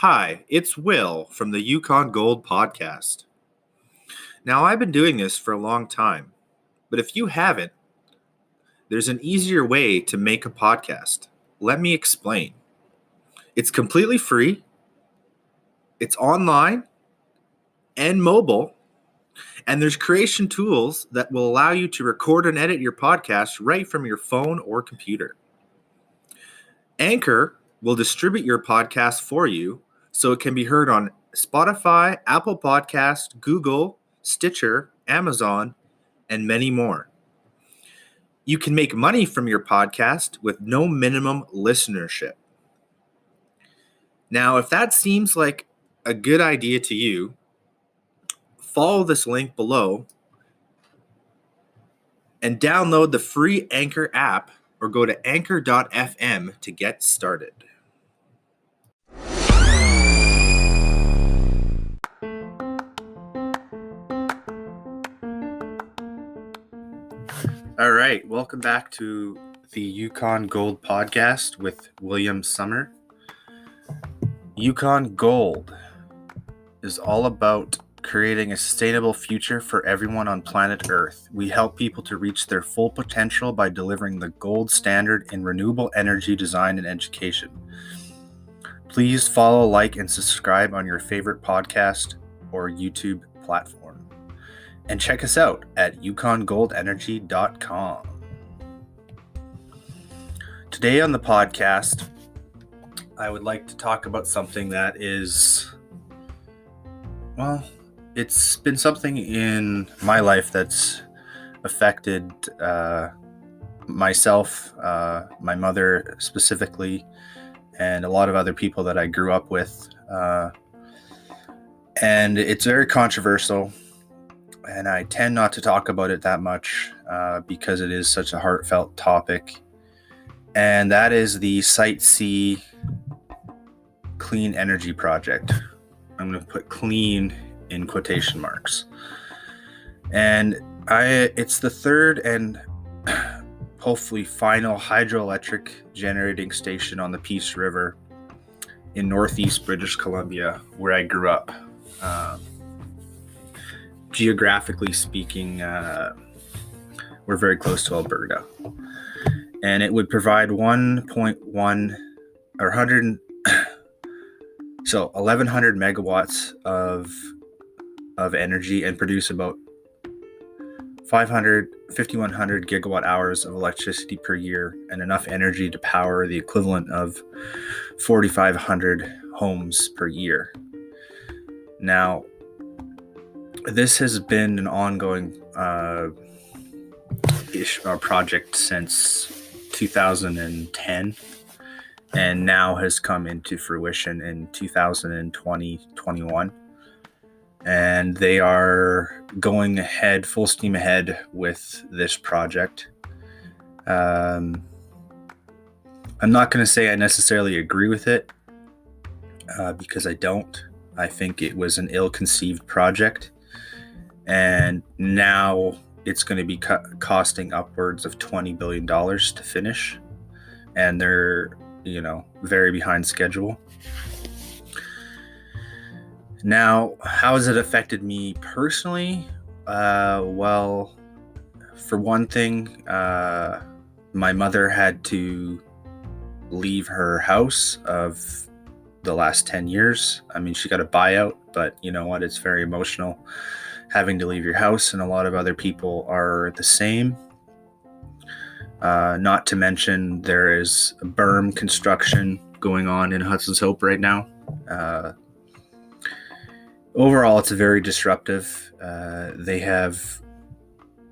Hi, it's Will from the Yukon Gold podcast. Now, I've been doing this for a long time, but if you haven't, there's an easier way to make a podcast. Let me explain. It's completely free, it's online and mobile, and there's creation tools that will allow you to record and edit your podcast right from your phone or computer. Anchor will distribute your podcast for you so it can be heard on Spotify, Apple Podcast, Google, Stitcher, Amazon, and many more. You can make money from your podcast with no minimum listenership. Now, if that seems like a good idea to you, follow this link below and download the free Anchor app or go to anchor.fm to get started. All right, welcome back to the Yukon Gold podcast with William Summer. Yukon Gold is all about creating a sustainable future for everyone on planet Earth. We help people to reach their full potential by delivering the gold standard in renewable energy design and education. Please follow, like, and subscribe on your favorite podcast or YouTube platform. And check us out at yukongoldenergy.com. Today on the podcast, I would like to talk about something that is, it's been something in my life that's affected myself, my mother specifically, and a lot of other people that I grew up with. And it's very controversial. And I tend not to talk about it that much because it is such a heartfelt topic. And that is the Site C Clean Energy Project. I'm going to put clean in quotation marks. And it's the third and hopefully final hydroelectric generating station on the Peace River in northeast British Columbia, where I grew up. Geographically speaking, we're very close to Alberta, and it would provide 1.1 or 1,100 megawatts of energy and produce about 5,100 gigawatt hours of electricity per year, and enough energy to power the equivalent of 4,500 homes per year. Now, this has been an ongoing project since 2010, and now has come into fruition in 2020-21. And they are going ahead, full steam ahead with this project. I'm not going to say I necessarily agree with it, because I don't. I think it was an ill-conceived project. And now it's going to be costing upwards of $20 billion to finish. And they're, very behind schedule. Now, how has it affected me personally? Well, for one thing, my mother had to leave her house of the last 10 years. I mean, she got a buyout, but you know what? It's very emotional having to leave your house, and a lot of other people are the same. Not to mention there is a berm construction going on in Hudson's Hope right now. Overall, it's very disruptive. They have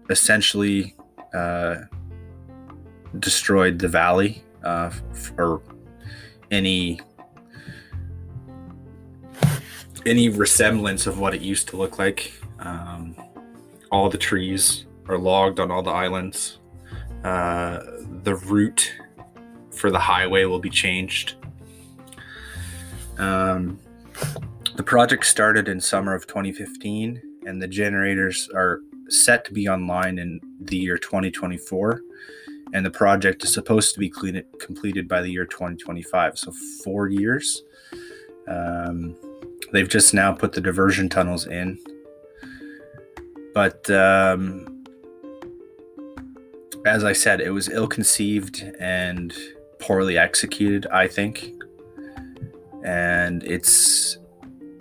essentially destroyed the valley for any resemblance of what it used to look like. All the trees are logged on all the islands. The route for the highway will be changed. The project started in summer of 2015, and the generators are set to be online in the year 2024. And the project is supposed to be completed by the year 2025, so 4 years. They've just now put the diversion tunnels in. But as I said, it was ill-conceived and poorly executed, I think. And it's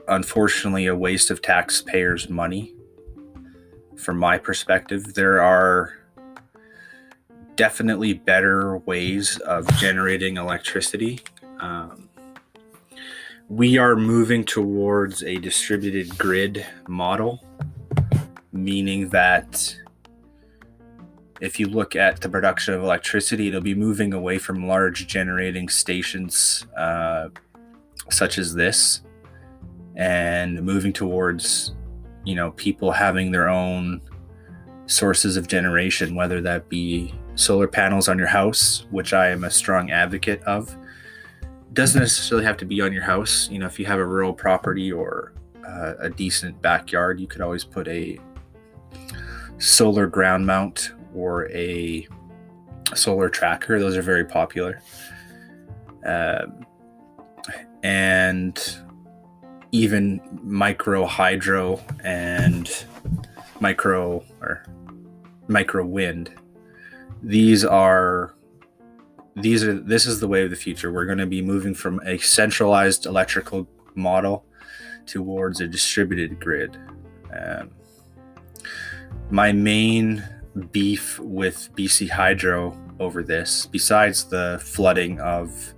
unfortunately a waste of taxpayers' money. From my perspective, there are definitely better ways of generating electricity. We are moving towards a distributed grid model, meaning that if you look at the production of electricity, it'll be moving away from large generating stations such as this, and moving towards, people having their own sources of generation, whether that be solar panels on your house, which I am a strong advocate of. It doesn't necessarily have to be on your house. If you have a rural property or a decent backyard, you could always put a solar ground mount or a solar tracker. Those are very popular. And even micro hydro and micro wind. This is the way of the future. We're going to be moving from a centralized electrical model towards a distributed grid. My main beef with BC Hydro over this, besides the flooding of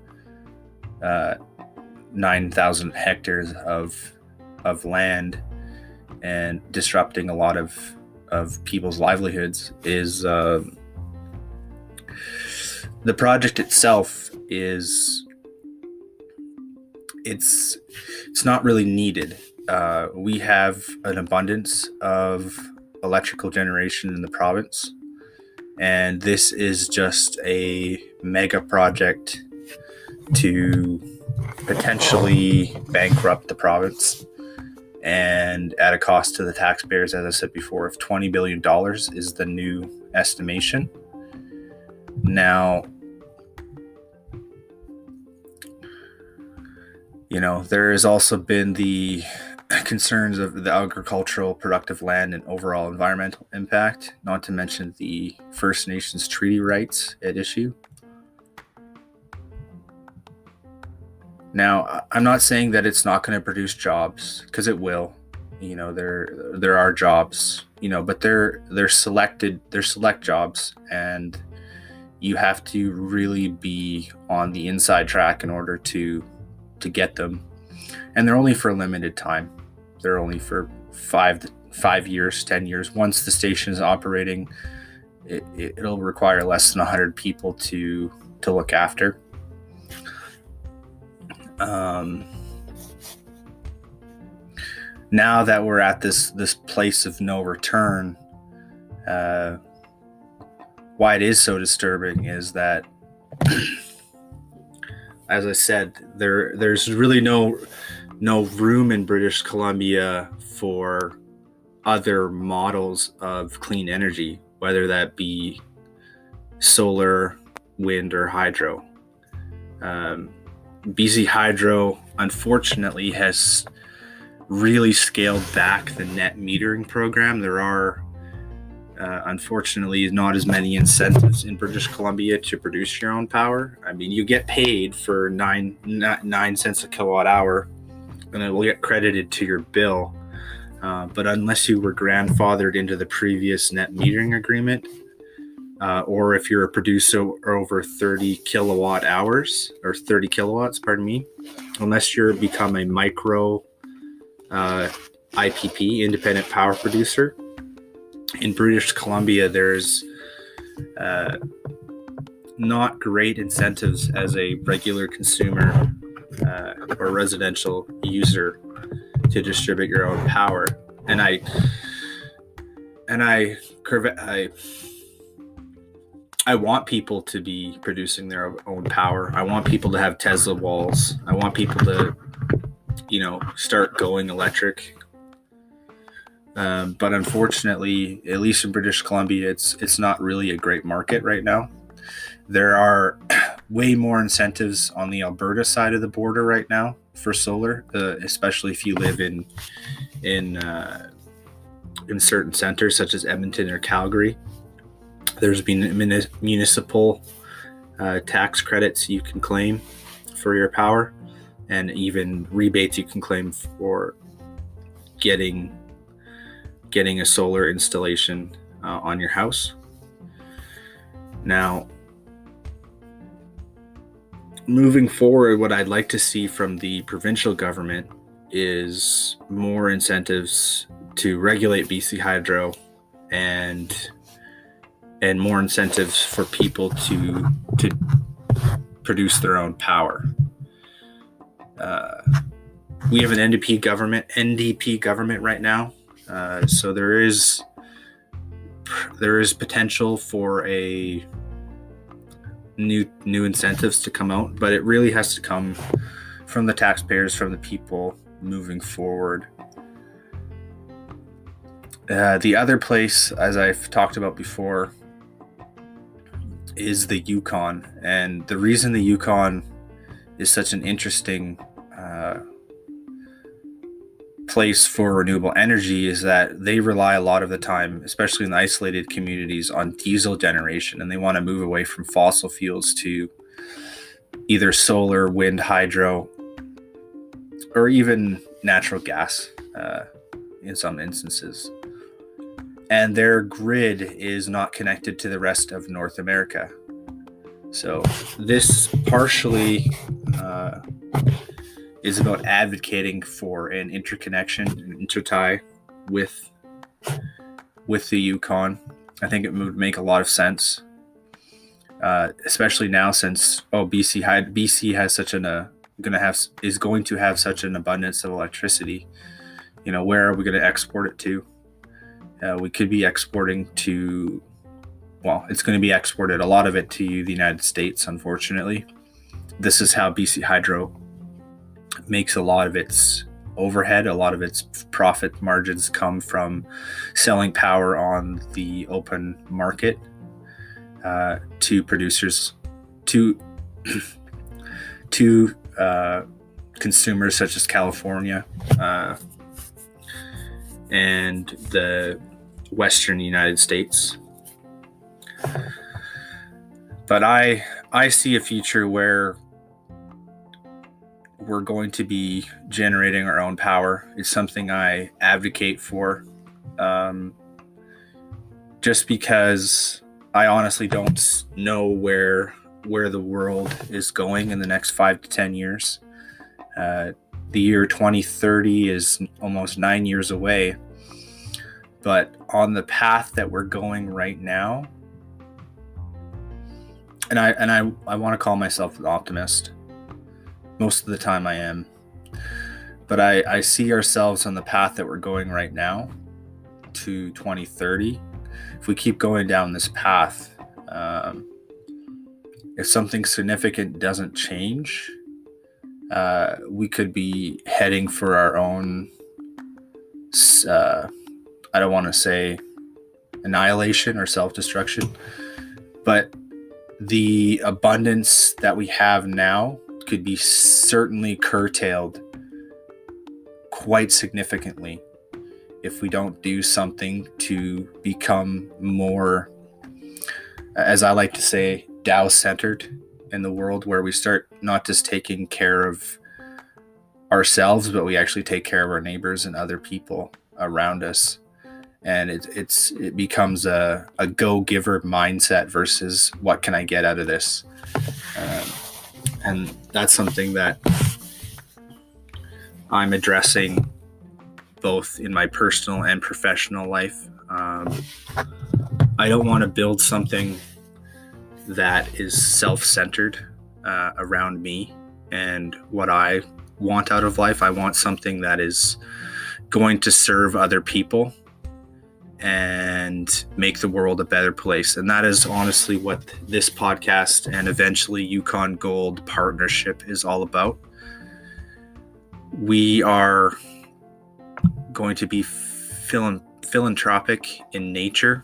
9,000 hectares of land and disrupting a lot of people's livelihoods, is the project itself is it's not really needed. We have an abundance of electrical generation in the province, and this is just a mega project to potentially bankrupt the province, and at a cost to the taxpayers, as I said before, of $20 billion is the new estimation. Now, there has also been the concerns of the agricultural productive land and overall environmental impact, not to mention the First Nations treaty rights at issue. Now, I'm not saying that it's not going to produce jobs, because it will. There are jobs, but they're select jobs, and you have to really be on the inside track in order to get them. And they're only for a limited time. They're only for 5 years, 10 years. Once the station is operating, it'll require less than 100 people to look after. Now that we're at this place of no return, why it is so disturbing is that, as I said, there's really no room in British Columbia for other models of clean energy, whether that be solar, wind, or hydro. BC Hydro, unfortunately, has really scaled back the net metering program. There are, unfortunately, not as many incentives in British Columbia to produce your own power. I mean, you get paid for 9 cents a kilowatt hour, and it will get credited to your bill. But unless you were grandfathered into the previous net metering agreement, or if you're a producer over 30 kilowatt hours, or 30 kilowatts, unless you're become a micro IPP, independent power producer, in British Columbia, there's not great incentives as a regular consumer or residential user to distribute your own power. And I want people to be producing their own power. I want people to have Tesla walls. I want people to, start going electric. But unfortunately, at least in British Columbia, it's not really a great market right now. There are way more incentives on the Alberta side of the border right now for solar, especially if you live in certain centers such as Edmonton or Calgary. There's been municipal tax credits you can claim for your power, and even rebates you can claim for getting a solar installation on your house. Now, moving forward, what I'd like to see from the provincial government is more incentives to regulate BC Hydro, and more incentives for people to produce their own power. We have an NDP government right now, so there is potential for a new incentives to come out, but it really has to come from the taxpayers, from the people moving forward. The other place, as I've talked about before, is the Yukon. And the reason the Yukon is such an interesting place for renewable energy is that they rely a lot of the time, especially in the isolated communities, on diesel generation, and they want to move away from fossil fuels to either solar, wind, hydro, or even natural gas in some instances. And their grid is not connected to the rest of North America. So this partially is about advocating for an interconnection, an intertie with the Yukon. I think it would make a lot of sense, especially now since BC has such is going to have such an abundance of electricity. Where are we going to export it to? We could be exporting to, it's going to be exported, a lot of it, to the United States, unfortunately. This is how BC Hydro makes a lot of its overhead. A lot of its profit margins come from selling power on the open market to producers, to consumers such as California and the Western United States. But I see a future where we're going to be generating our own power. It's something I advocate for, just because I honestly don't know where the world is going in the next 5 to 10 years. The year 2030 is almost 9 years away, but on the path that we're going right now, and I want to call myself an optimist. Most of the time I am. But I see ourselves on the path that we're going right now to 2030. If we keep going down this path, if something significant doesn't change, we could be heading for our own, I don't want to say annihilation or self-destruction, but the abundance that we have now could be certainly curtailed quite significantly if we don't do something to become more, as I like to say, Tao-centered in the world, where we start not just taking care of ourselves, but we actually take care of our neighbors and other people around us. And it becomes a go-giver mindset versus what can I get out of this. And that's something that I'm addressing both in my personal and professional life. I don't want to build something that is self-centered around me and what I want out of life. I want something that is going to serve other people and make the world a better place. And that is honestly what this podcast and eventually Yukon Gold partnership is all about. We are going to be philanthropic in nature,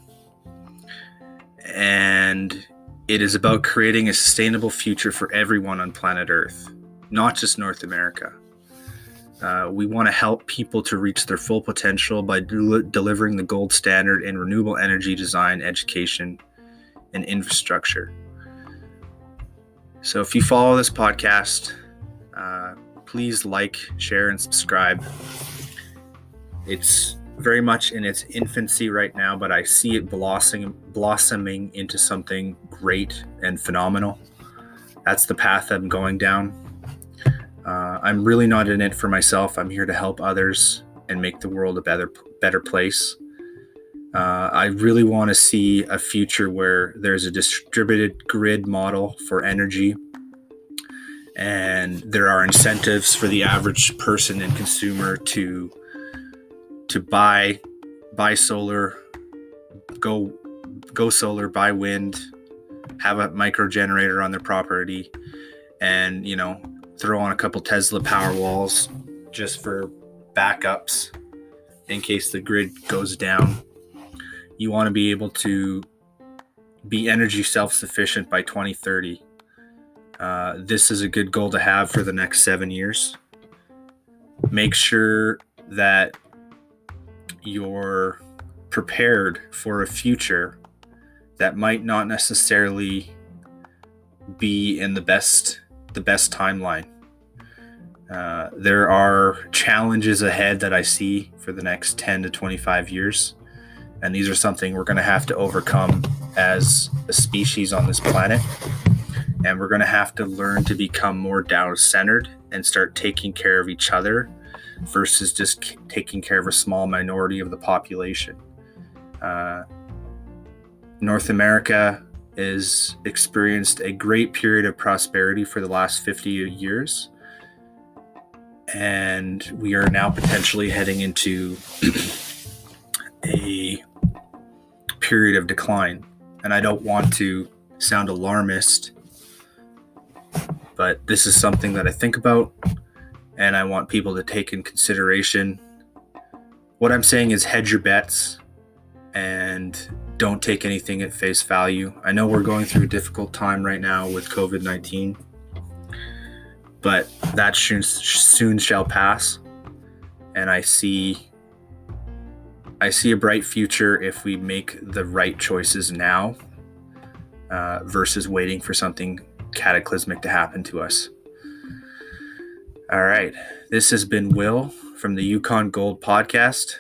and it is about creating a sustainable future for everyone on planet Earth, not just North America. We want to help people to reach their full potential by delivering the gold standard in renewable energy design, education, and infrastructure. So if you follow this podcast, please like, share, and subscribe. It's very much in its infancy right now, but I see it blossoming into something great and phenomenal. That's the path I'm going down. I'm really not in it for myself. I'm here to help others and make the world a better place. I really want to see a future where there's a distributed grid model for energy, and there are incentives for the average person and consumer to buy solar, go solar, buy wind, have a micro generator on their property, and throw on a couple Tesla power walls just for backups in case the grid goes down. You want to be able to be energy self-sufficient by 2030. This is a good goal to have for the next 7 years. Make sure that you're prepared for a future that might not necessarily be in the best timeline. There are challenges ahead that I see for the next 10 to 25 years. And these are something we're going to have to overcome as a species on this planet. And we're going to have to learn to become more Tao-centered and start taking care of each other versus just taking care of a small minority of the population. North America has experienced a great period of prosperity for the last 50 years. And we are now potentially heading into a period of decline. And I don't want to sound alarmist, but this is something that I think about, and I want people to take in consideration. What I'm saying is hedge your bets and don't take anything at face value. I know we're going through a difficult time right now with COVID-19, but that soon shall pass. And I see a bright future if we make the right choices now versus waiting for something cataclysmic to happen to us. All right. This has been Will from the Yukon Gold podcast.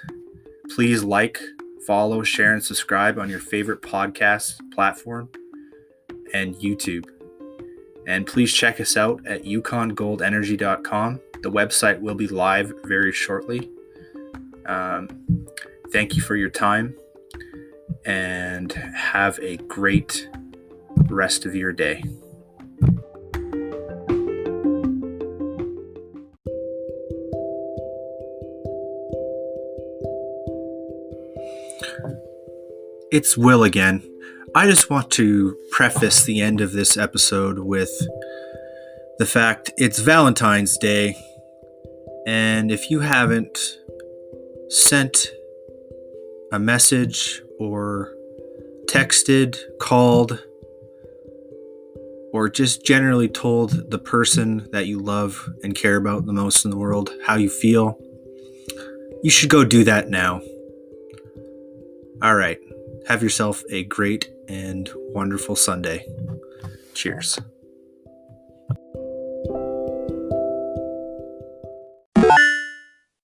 Please like, follow, share, and subscribe on your favorite podcast platform and YouTube. And please check us out at yukongoldenergy.com. The website will be live very shortly. Thank you for your time, and have a great rest of your day. It's Will again. I just want to preface the end of this episode with the fact it's Valentine's Day, and if you haven't sent a message or texted, called, or just generally told the person that you love and care about the most in the world how you feel, you should go do that now. All right. Have yourself a great and wonderful Sunday. Cheers.